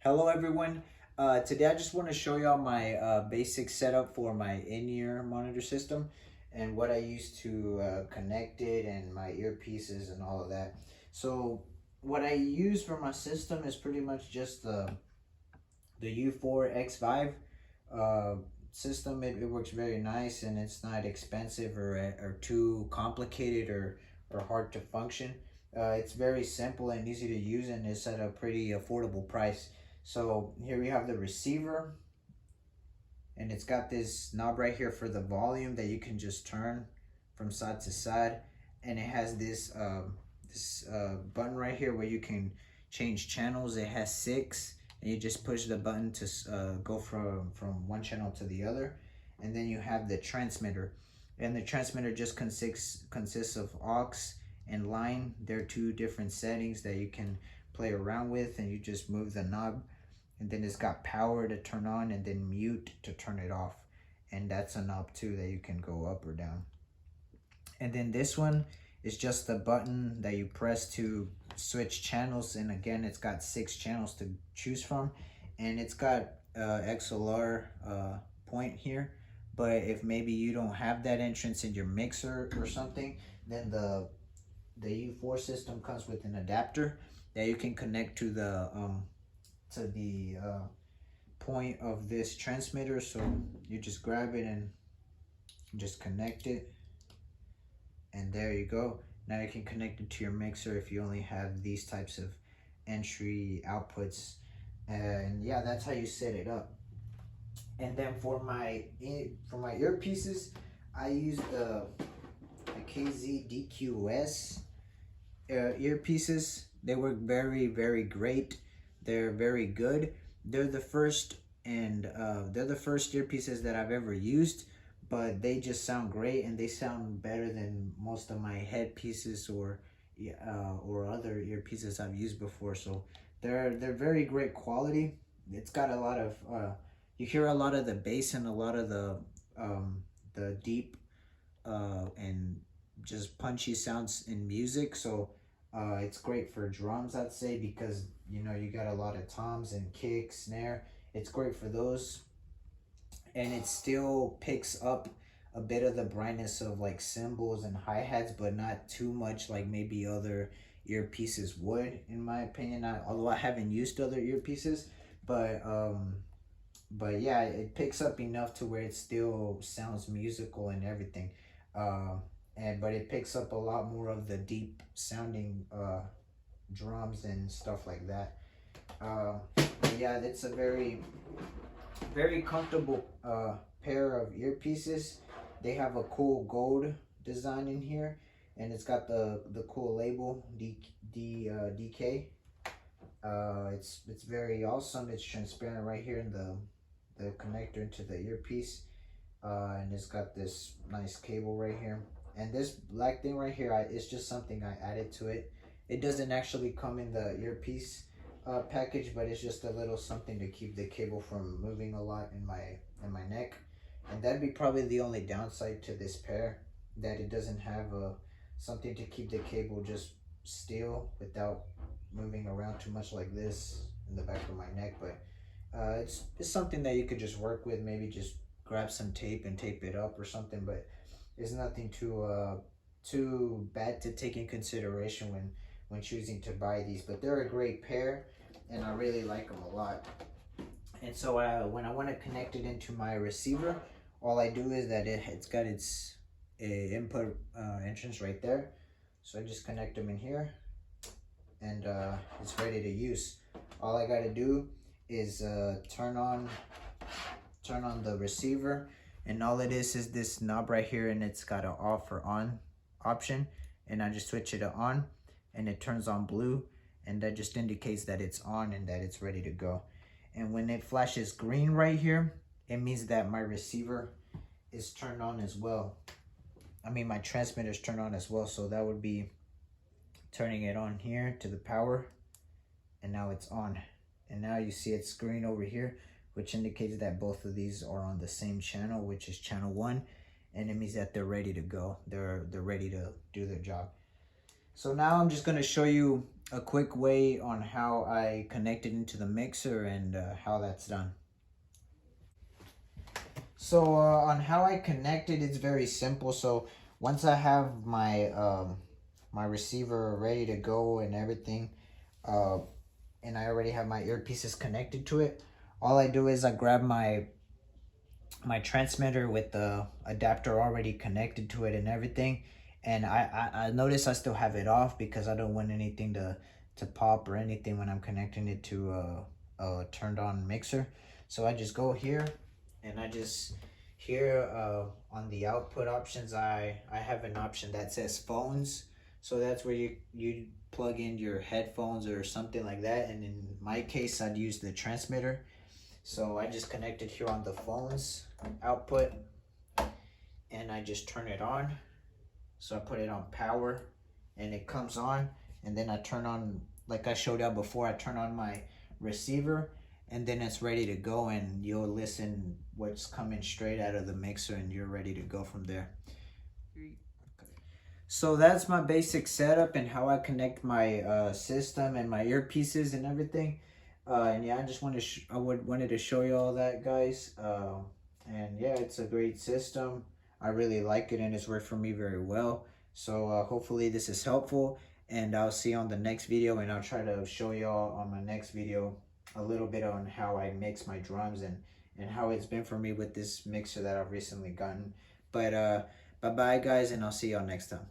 Hello everyone. Today I just want to show y'all my basic setup for my in-ear monitor system and what I use to connect it and my earpieces and all of that. So what I use for my system is pretty much just the U4X5 uh, system. It works very nice and it's not expensive or too complicated or hard to function. It's very simple and easy to use and it's at a pretty affordable price. So here we have the receiver and it's got this knob right here for the volume that you can just turn from side to side, and it has this button right here where you can change channels. It has 6 and you just push the button to go from one channel to the other. And then you have the transmitter, and the transmitter just consists of aux and line. There are 2 different settings that you can play around with, and you just move the knob. And then it's got power to turn on and then mute to turn it off, and that's a knob too that you can go up or down. And then this one is just the button that you press to switch channels, and again it's got 6 channels to choose from, and it's got XLR point here. But if maybe you don't have that entrance in your mixer or something, then the U4 system comes with an adapter that you can connect to the point of this transmitter. So you just grab it and just connect it, and there you go. Now you can connect it to your mixer if you only have these types of entry outputs. And yeah, that's how you set it up. And then for my earpieces, I use the KZ DQS earpieces. They work very great. They're very good. They're the first earpieces that I've ever used, but they just sound great, and they sound better than most of my headpieces or other earpieces I've used before. So they're very great quality. It's got a lot of you hear a lot of the bass and a lot of the deep and just punchy sounds in music. So it's great for drums, I'd say, because you know you got a lot of toms and kick, snare. It's great for those, and it still picks up a bit of the brightness of like cymbals and hi-hats, but not too much like maybe other earpieces would, in my opinion. Although I haven't used other earpieces, but yeah, it picks up enough to where it still sounds musical and everything. But it picks up a lot more of the deep sounding drums and stuff like that. Yeah, it's a very comfortable pair of earpieces. They have a cool gold design in here, and it's got the cool label DK. It's very awesome. It's transparent right here in the connector into the earpiece, and it's got this nice cable right here. And this black thing right here, it's just something I added to it. It doesn't actually come in the earpiece package, but it's just a little something to keep the cable from moving a lot in my neck. And that'd be probably the only downside to this pair, that it doesn't have something to keep the cable just still without moving around too much like this in the back of my neck. But it's something that you could just work with. Maybe just grab some tape and tape it up or something, but it's nothing too bad to take in consideration when choosing to buy these. But they're a great pair, and I really like them a lot. And so when I want to connect it into my receiver, all I do is that it's got its input entrance right there. So I just connect them in here, and it's ready to use. All I got to do is turn on the receiver, and all it is this knob right here, and it's got an off or on option, and I just switch it to on, and it turns on blue, and that just indicates that it's on and that it's ready to go. And when it flashes green right here, it means that my receiver is turned on as well. I mean, my transmitter is turned on as well. So that would be turning it on here to the power, and now it's on. And now you see it's green over here, which indicates that both of these are on the same channel, which is channel 1, and it means that they're ready to go. They're ready to do their job. So now I'm just going to show you a quick way on how I connect it into the mixer and how that's done. So on how I connect it, it's very simple. So once I have my receiver ready to go and everything, uh, and I already have my earpieces connected to it, all I do is I grab my transmitter with the adapter already connected to it and everything, and I notice I still have it off because I don't want anything to pop or anything when I'm connecting it to a turned on mixer. So I just go here and I just here on the output options, I have an option that says phones. So that's where you plug in your headphones or something like that, and in my case I'd use the transmitter. So I just connected here on the phones output, and I just turn it on. So I put it on power and it comes on, and then I turn on, like I showed out before, I turn on my receiver, and then it's ready to go, and you'll listen what's coming straight out of the mixer and you're ready to go from there. So that's my basic setup and how I connect my system and my earpieces and everything. And yeah, I just wanted to show you all that, guys. And yeah, it's a great system. I really like it and it's worked for me very well. So hopefully this is helpful, and I'll see you on the next video, and I'll try to show y'all on my next video a little bit on how I mix my drums and how it's been for me with this mixer that I've recently gotten. But bye bye, guys, and I'll see y'all next time.